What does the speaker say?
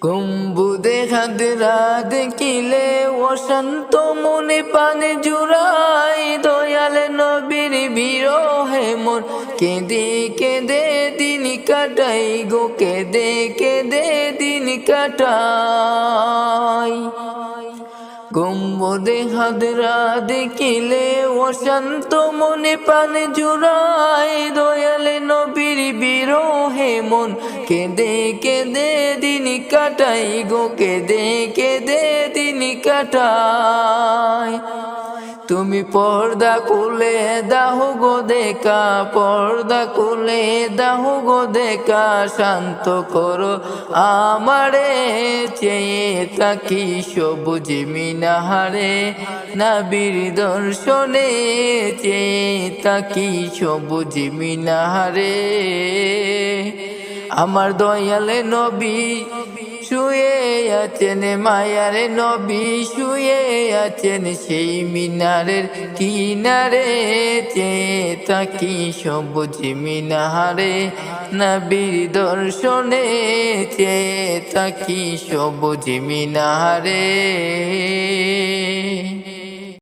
গম্বুদে হাদরা দেখিলে অশান্ত মনে পানে জুড়াই, দয়াল নবীর বিরহে মন কেঁদে কেঁদে দিন কাটাই গো, কেঁদে কেঁদে দিন কাটাই। গম্বুদে হাদরা দেখিলে অশান্ত মনে পানে জুড়াই, দয়াল নবীর বিরহে মন কেঁদে কেঁদে দিন কাটাই গো, কেঁদে কেঁদে দিন কাটাই। তুমি পর্দা খুলে দাহ গো দেখা, পর্দা খুলে দাহ গো দেখা, শান্ত করো আমারে চেয়ে থাকি সবুজ মিনারে, নবীর দর্শনে চেয়ে থাকি সবুজ মিনারে। আমার দয়ালে নবী শুয়ে আছেন, মায়ার নবী শুয়ে আছেন সেই মিনারের কিনারে, চেয়ে থাকি সবুজ মিনারে, নবীর দর্শনে চেয়ে থাকি সবুজ মিনারে।